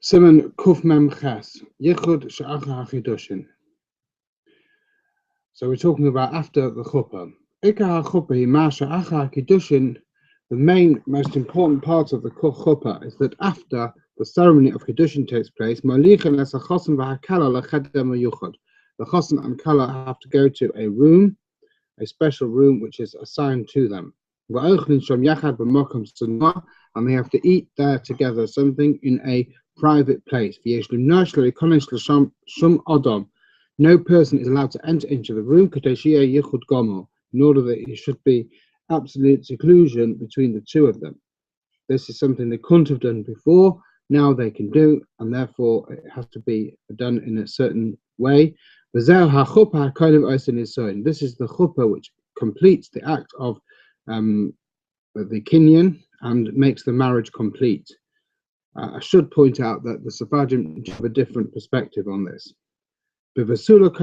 Siman Kuf Mem Ches Yichud She'achar HaChidushin. So we're talking about after the chuppah. Ikar HaChuppah hi ma she'achar HaKidushin. The main, most important part of the chuppah is that after the ceremony of Kiddushin takes place, Malichin es hachosim v'hakala lecheder meyuchad. The chosim and kala have to go to a room, a special room which is assigned to them. And they have to eat there together something in a private place. No person is allowed to enter into the room in order that it should be absolute seclusion between the two of them. This is something they couldn't have done before. Now they can do, and therefore it has to be done in a certain way. This is the chuppah which completes the act of the kinyan and makes the marriage complete. I should point out that the Sephardim have a different perspective on this. This yichud,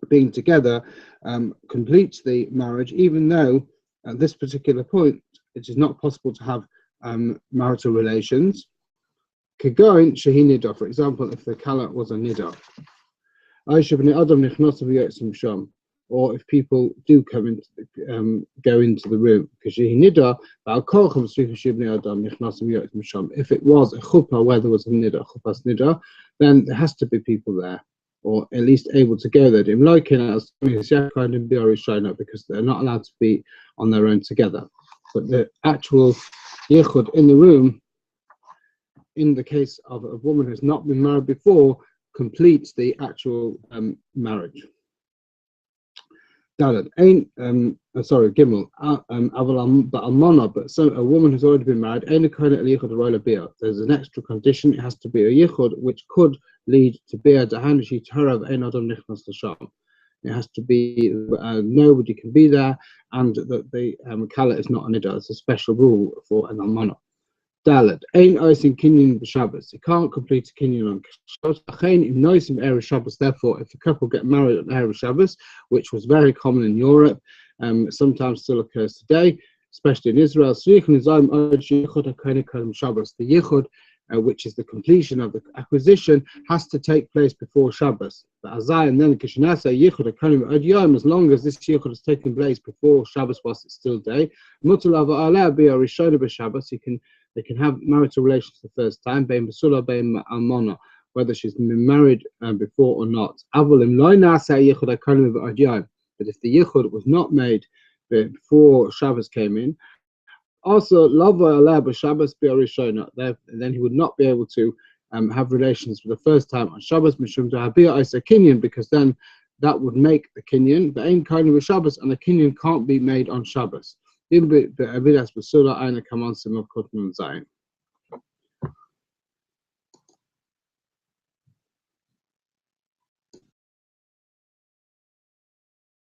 being together, completes the marriage, even though at this particular point it is not possible to have marital relations. Kegoin shehi nida, for example, if the kala was a nida, or if people do come into go into the room, if it was a chuppah where there was a nida, chuppah's nida, then there has to be people there, or at least able to go there, because they're not allowed to be on their own together. But the actual yichud in the room, in the case of a woman who's not been married before, completes the actual marriage. Gimel. But almana, but so a woman who's already been married, there's an extra condition. It has to be a yichud which could lead to bia dahanushi tarav ein adam nichnas l'sham. It has to be nobody can be there, and that the kala is not a nida. It's a special rule for an almana. Dalet ein oisin kinyan b'Shabbos. You can't complete a kinyan on Shabbos. Achein im noisim erev Shabbos. Therefore, if a couple get married on erev Shabbos, which was very common in Europe, sometimes still occurs today, especially in Israel, the yichud, which is the completion of the acquisition, has to take place before Shabbos. And then as long as this yichud is taking place before Shabbos whilst it's still day, they can have marital relations the first time, whether she's been married before or not. But if the yichud was not made before Shabbos came in, also then he would not be able to have relations for the first time on Shabbos, because then that would make the kinyan, but ain't kind of a Shabbos, and the kinyan can't be made on Shabbos.